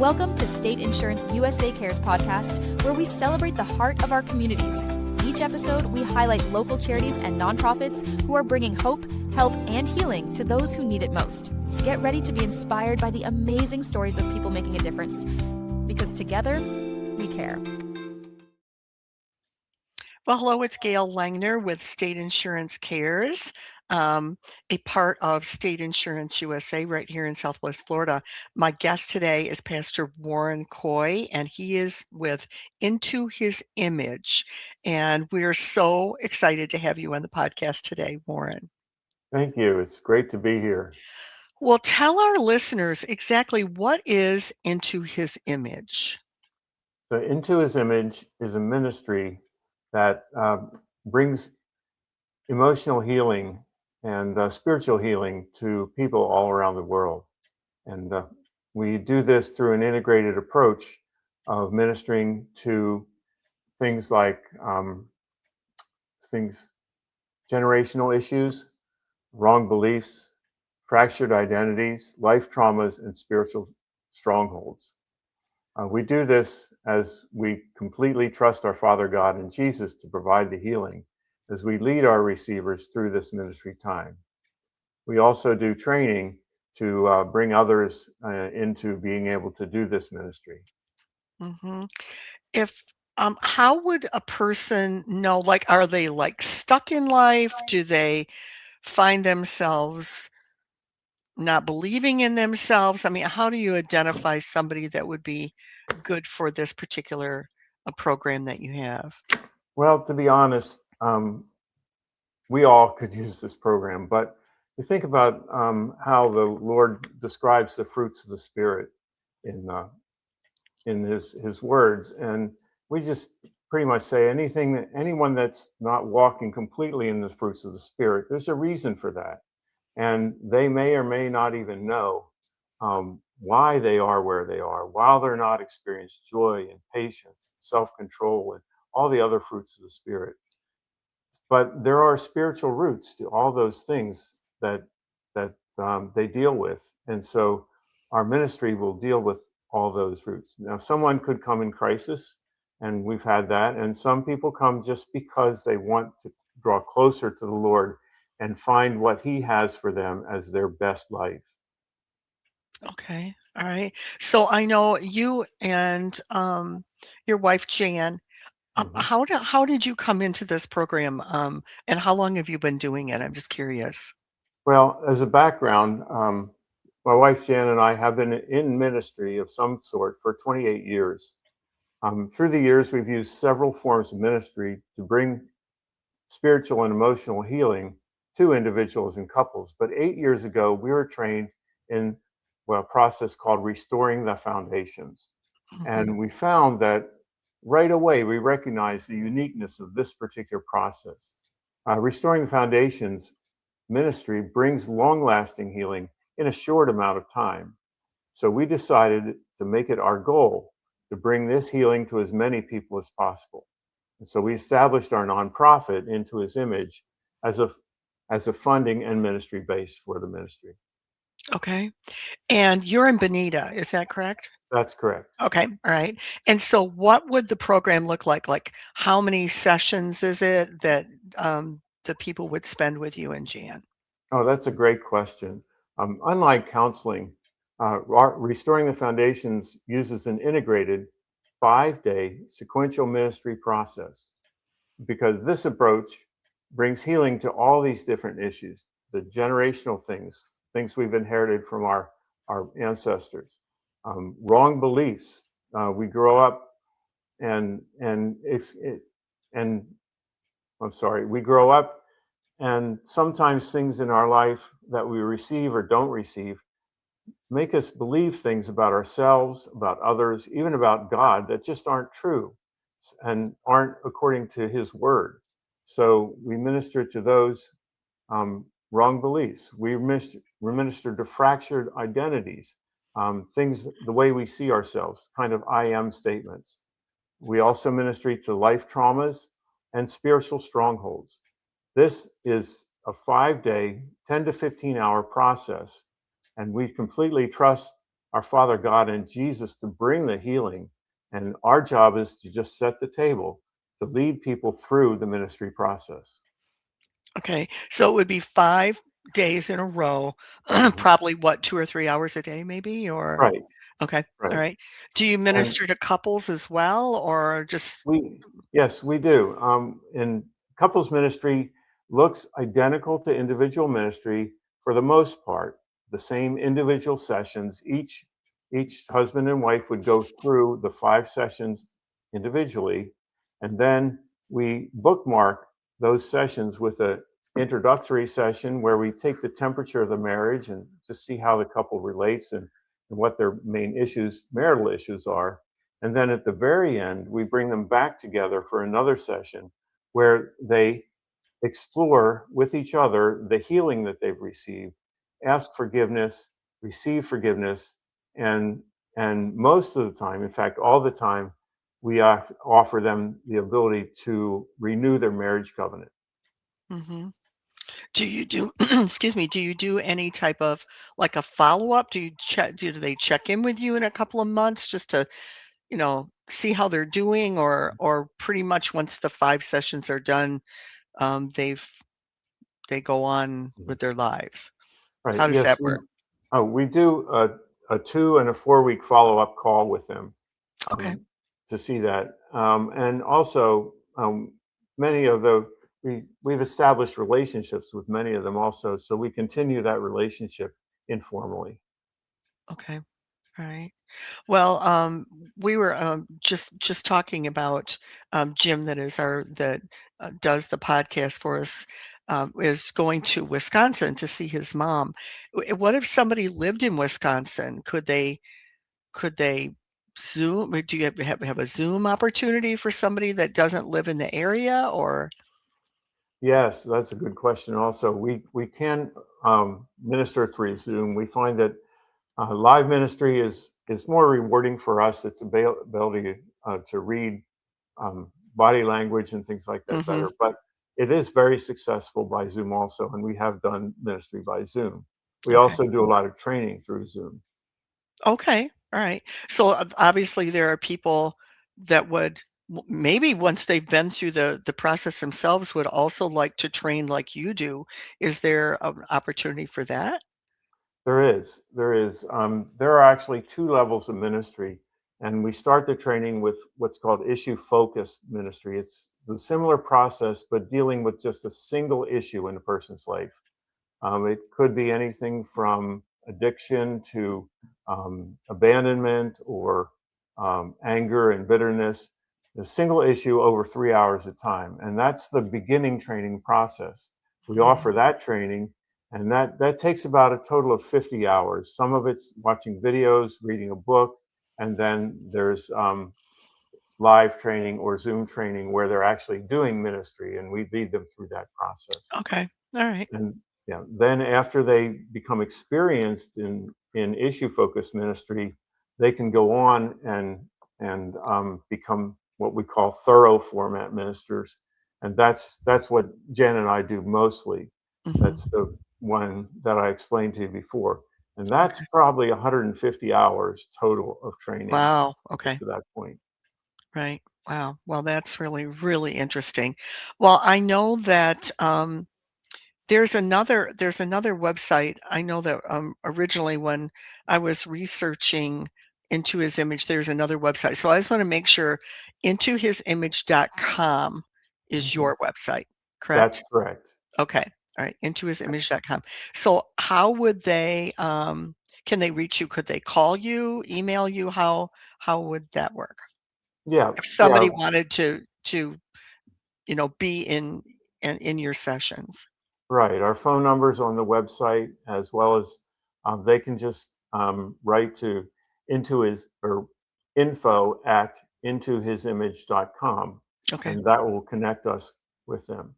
Welcome to State Insurance USA Cares podcast, where we celebrate the heart of our communities. Each episode, we highlight local charities and nonprofits who are bringing hope, help, and healing to those who need it most. Get ready to be inspired by the amazing stories of people making a difference, because together, we care. Well, hello, it's Gail Langner with State Insurance Cares, a part of State Insurance USA right here in Southwest Florida. My guest today is Pastor Warren Kooi, and he is with Into His Image. And we're so excited to have you on the podcast today, Warren. Thank you. It's great to be here. Well, tell our listeners exactly what is Into His Image. So, Into His Image is a ministry that brings emotional healing and spiritual healing to people all around the world. And we do this through an integrated approach of ministering to things like generational issues, wrong beliefs, fractured identities, life traumas, and spiritual strongholds. We do this as we completely trust our Father God and Jesus to provide the healing as we lead our receivers through this ministry time. We also do training to bring others into being able to do this ministry. Mm-hmm. How would a person know, are they stuck in life? Do they find themselves not believing in themselves? I mean, how do you identify somebody that would be good for this particular program that you have? Well, to be honest, we all could use this program, but you think about how the Lord describes the fruits of the Spirit in His words, and we just pretty much say anyone that's not walking completely in the fruits of the Spirit, there's a reason for that. And they may or may not even know why they are where they are, while they're not experiencing joy and patience, self-control, and all the other fruits of the Spirit. But there are spiritual roots to all those things that they deal with. And so our ministry will deal with all those roots. Now, someone could come in crisis, and we've had that. And some people come just because they want to draw closer to the Lord and find what He has for them as their best life. Okay. All right. So I know you and your wife, Jan, how did you come into this program, and how long have you been doing it? I'm just curious. Well, as a background, my wife Jan and I have been in ministry of some sort for 28 years. Through the years, we've used several forms of ministry to bring spiritual and emotional healing to individuals and couples. But 8 years ago, we were trained in a process called restoring the foundations. Mm-hmm. And we found that right away, we recognized the uniqueness of this particular process. Restoring the foundations ministry brings long-lasting healing in a short amount of time. So we decided to make it our goal to bring this healing to as many people as possible. And so we established our nonprofit Into His Image as a funding and ministry base for the ministry. Okay. And you're in Bonita, is that correct? That's correct. Okay. All right. And so what would the program look like? Like, how many sessions is it that the people would spend with you and Jan? Oh, that's a great question. Unlike counseling, Restoring the Foundations uses an integrated 5-day sequential ministry process, because this approach brings healing to all these different issues, the generational things we've inherited from our ancestors, wrong beliefs. We grow up we grow up, and sometimes things in our life that we receive or don't receive make us believe things about ourselves, about others, even about God that just aren't true and aren't according to His word. So we minister to those wrong beliefs. We minister to fractured identities, things, the way we see ourselves, kind of I am statements. We also minister to life traumas and spiritual strongholds. This is a 5-day, 10 to 15 hour process, and we completely trust our Father God and Jesus to bring the healing. And our job is to just set the table, to lead people through the ministry process. Okay. So it would be 5 days in a row, Mhm. probably what, 2 or 3 hours a day maybe, or Right, okay. All right. right. Do you And minister to couples as well, or just yes, we do. And couples ministry looks identical to individual ministry for the most part. The same individual sessions. Each husband and wife would go through the 5 sessions individually, and then we bookmark those sessions with a introductory session where we take the temperature of the marriage and just see how the couple relates and what their main issues, marital issues are. And then at the very end, we bring them back together for another session where they explore with each other the healing that they've received, ask forgiveness, receive forgiveness, and and most of the time, in fact, all the time, we offer them the ability to renew their marriage covenant. mhm. Do you do excuse me, do you do any type of like a follow-up? Do they check in with you in a couple of months just to, see how they're doing, or pretty much once the 5 sessions are done, they go on Mhm. with their lives? Right. How does Yes. that work? We do a 2 and a 4 week follow up call with them, Okay. to see that. And also, many of the we've established relationships with many of them also, so we continue that relationship informally. Okay. All right. Well, we were just talking about Jim, that does the podcast for us, is going to Wisconsin to see his mom. What if somebody lived in Wisconsin? Could they Zoom? Or do you have a Zoom opportunity for somebody that doesn't live in the area, or Yes, that's a good question. Also, we can minister through Zoom. We find that live ministry is more rewarding for us. It's ability to read body language and things like that Mhm. better. But it is very successful by Zoom also, and we have done ministry by Zoom. We Okay. also do a lot of training through Zoom. Okay, all right. So obviously there are people that would maybe once they've been through the process themselves would also like to train like you do. Is there an opportunity for that? There are actually 2 levels of ministry, and we start the training with what's called issue focused ministry. It's a similar process, but dealing with just a single issue in a person's life. It could be anything from addiction to abandonment or anger and bitterness. A single issue over 3 hours at a time, and that's the beginning training process. We Mhm. offer that training, and that takes about a total of 50 hours. Some of it's watching videos, reading a book, and then there's live training or Zoom training where they're actually doing ministry, and we lead them through that process. Okay. All right. And yeah, then after they become experienced in issue focused ministry, they can go on and become what we call thorough format ministers, and that's what Jen and I do mostly. That's Mhm. the one that I explained to you before, and that's Okay. probably 150 hours total of training Wow. to get Okay. to that point. Right. Wow. Well, that's really, really interesting. Well, I know that there's another website. I know that, originally when I was researching Into His Image, there's another website. So I just wanna make sure intohisimage.com is Mhm. your website, That's correct? correct. Okay. All right, intohisimage.com. So how would they, can they reach you? Could they call you, email you? How would that work? Yeah, If yeah. somebody wanted to be in your sessions. Right. Our phone number's on the website as well as they can just write to into his or info at intohisimage.com, Okay. and that will connect us with them.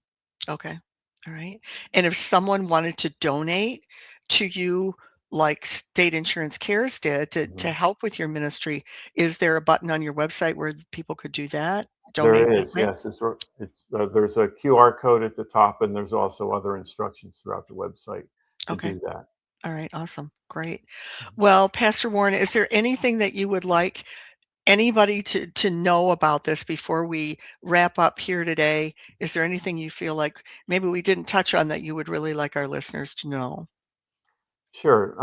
Okay. All right. And if someone wanted to donate to you like State Insurance Cares did to Mhm. help with your ministry, is there a button on your website where people could do that? Donate There that is, way? yes. There's a QR code at the top, and there's also other instructions throughout the website to Okay. do that. All right. Awesome. Great. Well, Pastor Warren, is there anything that you would like anybody to know about this before we wrap up here today? Is there anything you feel like maybe we didn't touch on that you would really like our listeners to know? Sure.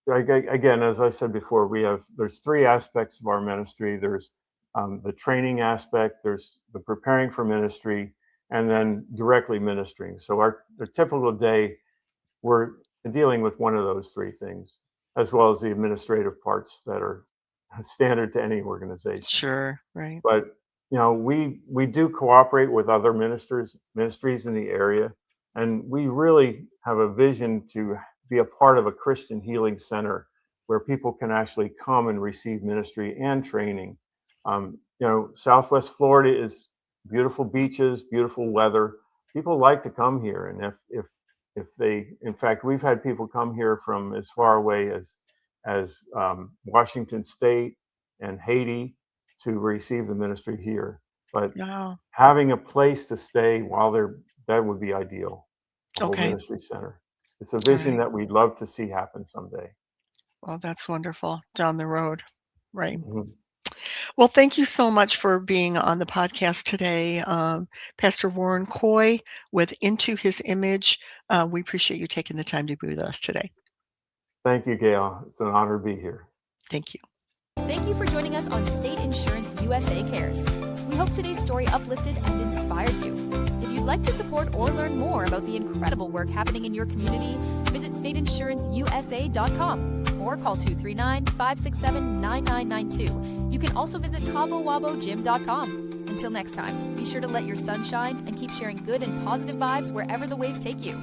Again, as I said before, there's three aspects of our ministry. There's the training aspect, there's the preparing for ministry, and then directly ministering. So the typical day, we're dealing with one of those three things, as well as the administrative parts that are standard to any organization. Sure. Right. But we do cooperate with other ministries in the area, and we really have a vision to be a part of a Christian healing center where people can actually come and receive ministry and training. Southwest Florida is beautiful beaches, beautiful weather. People like to come here, and if they, in fact, we've had people come here from as far away as Washington State and Haiti to receive the ministry here. But Wow. having a place to stay that would be ideal. A whole Okay. ministry center. It's a All vision right. that we'd love to see happen someday. Well, that's wonderful. Down the road. Right. Mhm. Well, thank you so much for being on the podcast today, Pastor Warren Kooi with Into His Image. We appreciate you taking the time to be with us today. Thank you, Gail. It's an honor to be here. Thank you. Thank you for joining us on State Insurance USA Cares. We hope today's story uplifted and inspired you. If you'd like to support or learn more about the incredible work happening in your community, visit stateinsuranceusa.com or call 239-567-9992. You can also visit CaboWaboGym.com. Until next time, be sure to let your sun shine and keep sharing good and positive vibes wherever the waves take you.